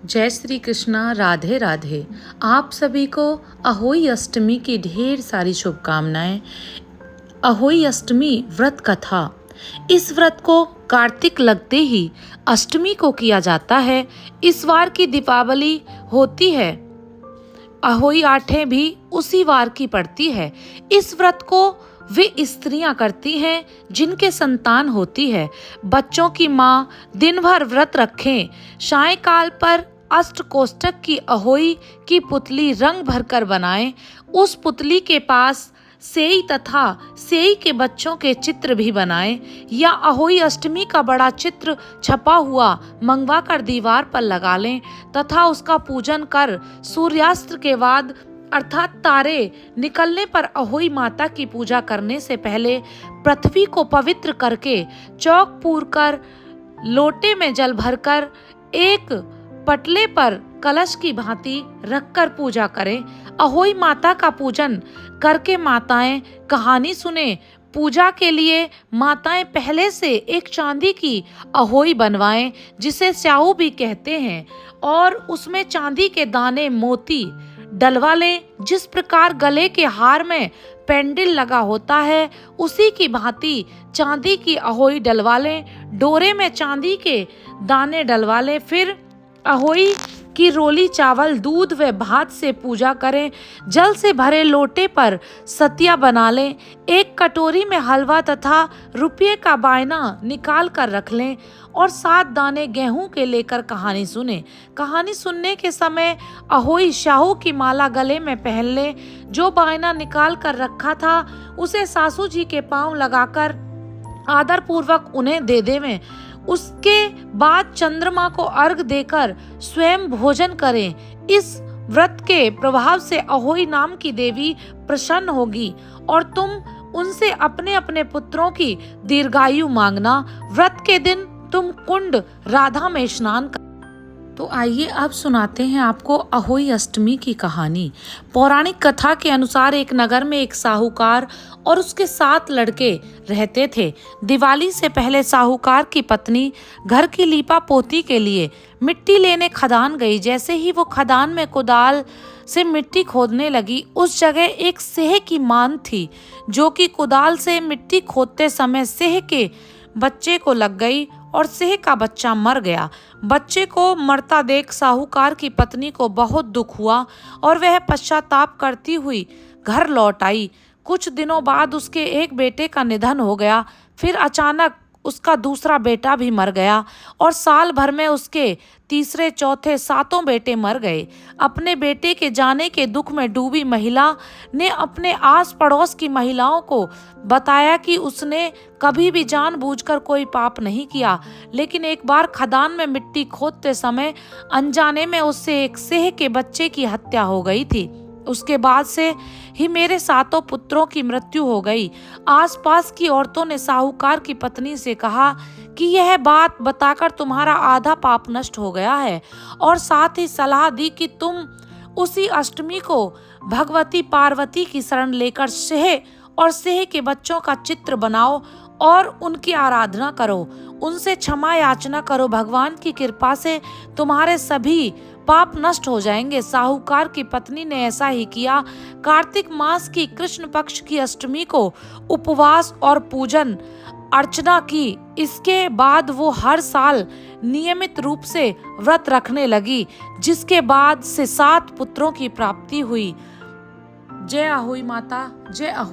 जय श्री कृष्णा। राधे राधे। आप सभी को अहोई अष्टमी की ढेर सारी शुभकामनाएं। अहोई अष्टमी व्रत कथा। इस व्रत को कार्तिक लगते ही अष्टमी को किया जाता है। इस वार की दीपावली होती है। अहोई आठें भी उसी वार की पड़ती है। इस व्रत को वे स्त्रियां करती हैं जिनके संतान होती है। बच्चों की माँ दिन भर व्रत रखें। सायंकाल पर अष्टकोष्ठक की अहोई की पुतली रंग भरकर बनाएं। उस पुतली के पास सेई तथा सेई के बच्चों के चित्र भी बनाएं या अहोई अष्टमी का बड़ा चित्र छपा हुआ मंगवा कर दीवार पर लगा लें तथा उसका पूजन कर सूर्यास्त के बाद अर्थात तारे निकलने पर अहोई माता की पूजा करने से पहले पृथ्वी को पवित्र करके चौक पूर कर लोटे में जल भरकर एक पटले पर कलश की भांति रखकर पूजा करें। अहोई माता का पूजन करके माताएं कहानी सुने। पूजा के लिए माताएं पहले से एक चांदी की अहोई बनवाएं जिसे स्याऊ भी कहते हैं और उसमें चांदी के दाने मोती डलवा लें। जिस प्रकार गले के हार में पेंडिल लगा होता है उसी की भांति चांदी की अहोई डलवा लें। डोरे में चांदी के दाने डलवा लें। फिर अहोई की रोली चावल दूध व भात से पूजा करें। जल से भरे लोटे पर सतिया बना लें। एक कटोरी में हलवा तथा रुपये का बायना निकाल कर रख लें और 7 दाने गेहूं के लेकर कहानी सुने। कहानी सुनने के समय अहोई शाहू की माला गले में पहन ले। जो बायना निकाल कर रखा था उसे सासू जी के पांव लगाकर आदर पूर्वक उन्हें दे देवें। उसके बाद चंद्रमा को अर्घ देकर स्वयं भोजन करें। इस व्रत के प्रभाव से अहोई नाम की देवी प्रसन्न होगी और तुम उनसे अपने अपने पुत्रों की दीर्घायु मांगना। व्रत के दिन तुम कुंड राधा में स्नान कर। तो आइए अब सुनाते हैं आपको अहोई अष्टमी की कहानी। पौराणिक कथा के अनुसार एक नगर में एक साहूकार और उसके 7 लड़के रहते थे। दिवाली से पहले साहूकार की पत्नी घर की लीपा पोती के लिए मिट्टी लेने खदान गई। जैसे ही वो खदान में कुदाल से मिट्टी खोदने लगी उस जगह एक सेह की मान थी जो कि कुदाल से मिट्टी खोदते समय सेह के बच्चे को लग गई और सेह का बच्चा मर गया। बच्चे को मरता देख साहूकार की पत्नी को बहुत दुख हुआ और वह पश्चाताप करती हुई घर लौट आई। कुछ दिनों बाद उसके एक बेटे का निधन हो गया। फिर अचानक उसका दूसरा बेटा भी मर गया और साल भर में उसके तीसरे चौथे 7 बेटे मर गए। अपने बेटे के जाने के दुख में डूबी महिला ने अपने आस पड़ोस की महिलाओं को बताया कि उसने कभी भी जानबूझकर कोई पाप नहीं किया, लेकिन एक बार खदान में मिट्टी खोदते समय अनजाने में उससे एक सेह के बच्चे की हत्या हो गई थी। उसके बाद से ही मेरे 7 पुत्रों की मृत्यु हो गई। आसपास की औरतों ने साहूकार की पत्नी से कहा कि यह बात बताकर तुम्हारा आधा पाप नष्ट हो गया है और साथ ही सलाह दी कि तुम उसी अष्टमी को भगवती पार्वती की शरण लेकर सेह और सेह के बच्चों का चित्र बनाओ और उनकी आराधना करो, उनसे क्षमा याचना करो। भगवान की कृपा से तुम्हारे सभी पाप नष्ट हो जाएंगे। साहूकार की पत्नी ने ऐसा ही किया। कार्तिक मास की कृष्ण पक्ष की अष्टमी को उपवास और पूजन अर्चना की। इसके बाद वो हर साल नियमित रूप से व्रत रखने लगी, जिसके बाद से 7 पुत्रों की प्राप्ति हुई। जय अहोई माता, जय अहोई।